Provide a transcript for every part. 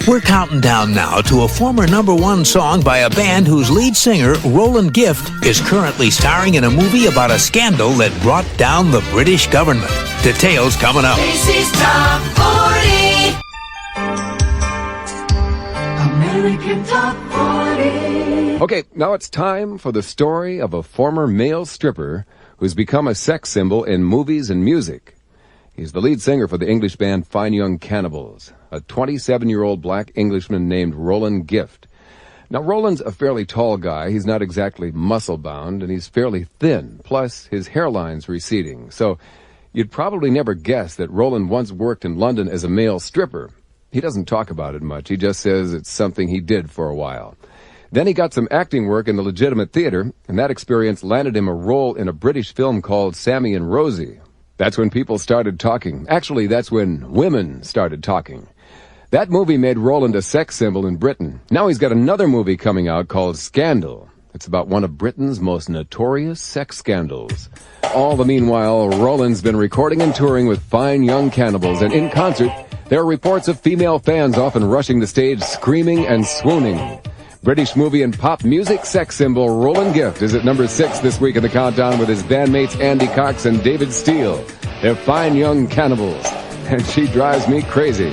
We're counting down now to a former #1 song by a band whose lead singer, Roland Gift, is currently starring in a movie about a scandal that brought down the British government. Details coming up. Casey's Top 40. American Top 40. Okay, now it's time for the story of a former male stripper who's become a sex symbol in movies and music. He's the lead singer for the English band Fine Young Cannibals, a 27-year-old black Englishman named Roland Gift. Now, Roland's a fairly tall guy. He's not exactly muscle-bound, and he's fairly thin. Plus, his hairline's receding. So you'd probably never guess that Roland once worked in London as a male stripper. He doesn't talk about it much. He just says it's something he did for a while. Then he got some acting work in the legitimate theater, and that experience landed him a role in a British film called Sammy and Rosie. That's when people started talking. Actually, that's when women started talking. That movie made Roland a sex symbol in Britain. Now he's got another movie coming out called Scandal. It's about one of Britain's most notorious sex scandals. All the meanwhile, Roland's been recording and touring with Fine Young Cannibals, and in concert, there are reports of female fans often rushing the stage screaming and swooning. British movie and pop music sex symbol Roland Gift is at number 6 this week in the countdown with his bandmates Andy Cox and David Steele. They're Fine Young Cannibals, and she drives me crazy.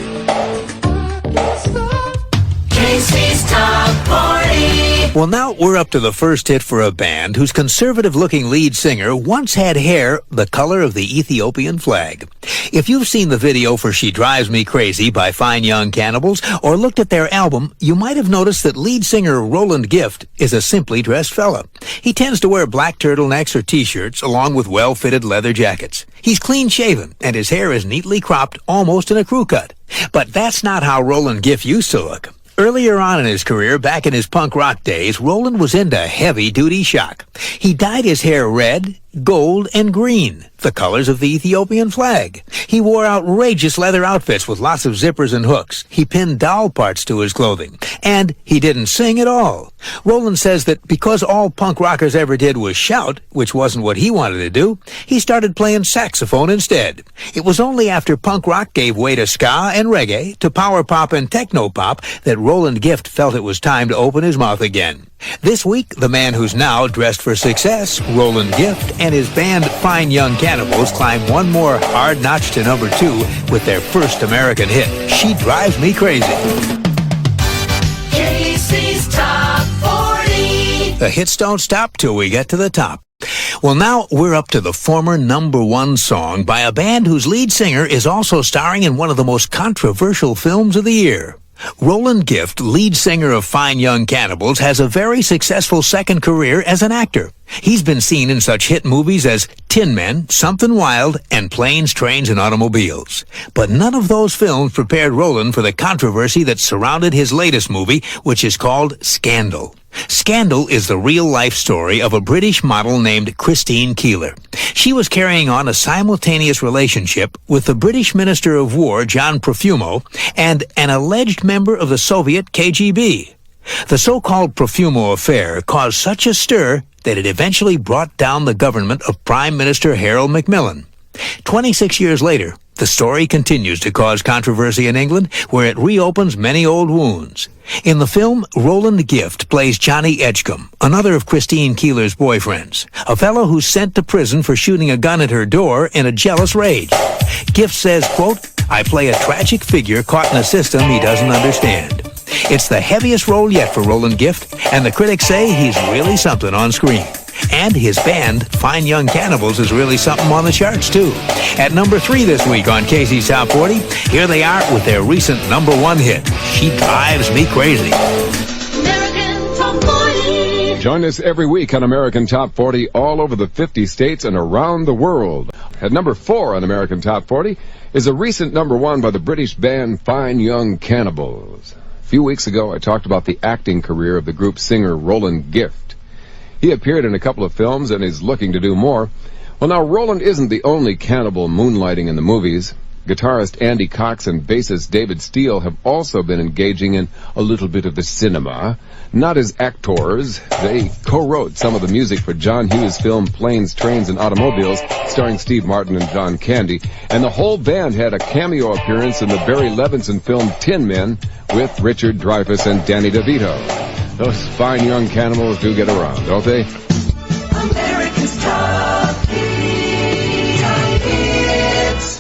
Casey's Top 40. Well, now we're up to the first hit for a band whose conservative-looking lead singer once had hair the color of the Ethiopian flag. If you've seen the video for She Drives Me Crazy by Fine Young Cannibals or looked at their album, you might have noticed that lead singer Roland Gift is a simply dressed fella. He tends to wear black turtlenecks or T-shirts along with well-fitted leather jackets. He's clean-shaven, and his hair is neatly cropped almost in a crew cut. But that's not how Roland Gift used to look. Earlier on in his career, back in his punk rock days, Roland was into heavy-duty shock. He dyed his hair red, gold, and green, the colors of the Ethiopian flag. He wore outrageous leather outfits with lots of zippers and hooks. He pinned doll parts to his clothing. And he didn't sing at all. Roland says that because all punk rockers ever did was shout, which wasn't what he wanted to do, he started playing saxophone instead. It was only after punk rock gave way to ska and reggae, to power pop and techno pop, that Roland Gift felt it was time to open his mouth again. This week, the man who's now dressed for success, Roland Gift, and his band Fine Young Cannibals climb one more hard notch to number 2 with their first American hit, She Drives Me Crazy. Casey's Top 40. The hits don't stop till we get to the top. Well, now we're up to the former #1 song by a band whose lead singer is also starring in one of the most controversial films of the year. Roland Gift, lead singer of Fine Young Cannibals, has a very successful second career as an actor. He's been seen in such hit movies as Tin Men, Something Wild, and Planes, Trains, and Automobiles. But none of those films prepared Roland for the controversy that surrounded his latest movie, which is called Scandal. Scandal is the real-life story of a British model named Christine Keeler. She was carrying on a simultaneous relationship with the British Minister of War, John Profumo, and an alleged member of the Soviet KGB. The so-called Profumo affair caused such a stir that it eventually brought down the government of Prime Minister Harold Macmillan. 26 years later, the story continues to cause controversy in England, where it reopens many old wounds. In the film, Roland Gift plays Johnny Edgecombe, another of Christine Keeler's boyfriends, a fellow who's sent to prison for shooting a gun at her door in a jealous rage. Gift says, quote, "I play a tragic figure caught in a system he doesn't understand." It's the heaviest role yet for Roland Gift, and the critics say he's really something on screen. And his band, Fine Young Cannibals, is really something on the charts, too. At number 3 this week on Casey's Top 40, here they are with their recent #1 hit, She Drives Me Crazy. American Top 40. Join us every week on American Top 40 all over the 50 states and around the world. At number 4 on American Top 40 is a recent #1 by the British band Fine Young Cannibals. A few weeks ago, I talked about the acting career of the group singer Roland Gift. He appeared in a couple of films and is looking to do more. Well, now, Roland isn't the only cannibal moonlighting in the movies. Guitarist Andy Cox and bassist David Steele have also been engaging in a little bit of the cinema. Not as actors, they co-wrote some of the music for John Hughes' film Planes, Trains, and Automobiles, starring Steve Martin and John Candy. And the whole band had a cameo appearance in the Barry Levinson film Tin Men with Richard Dreyfuss and Danny DeVito. Those fine young Cannibals do get around, don't they? America's Top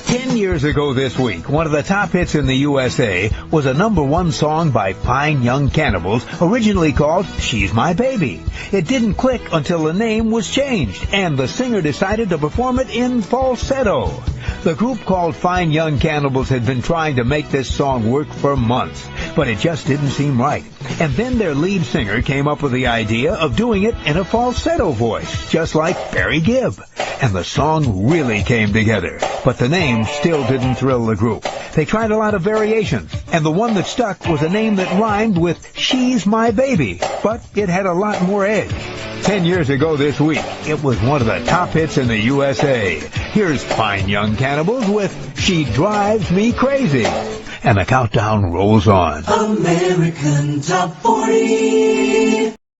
10 years ago this week, one of the top hits in the USA was a #1 song by Fine Young Cannibals, originally called She's My Baby. It didn't click until the name was changed, and the singer decided to perform it in falsetto. The group called Fine Young Cannibals had been trying to make this song work for months, but it just didn't seem right. And then their lead singer came up with the idea of doing it in a falsetto voice, just like Barry Gibb. And the song really came together, but the name still didn't thrill the group. They tried a lot of variations, and the one that stuck was a name that rhymed with She's My Baby, but it had a lot more edge. 10 years ago this week, it was one of the top hits in the USA. Here's Fine Young Cannibals with She Drives Me Crazy. And the countdown rolls on. American Top 40.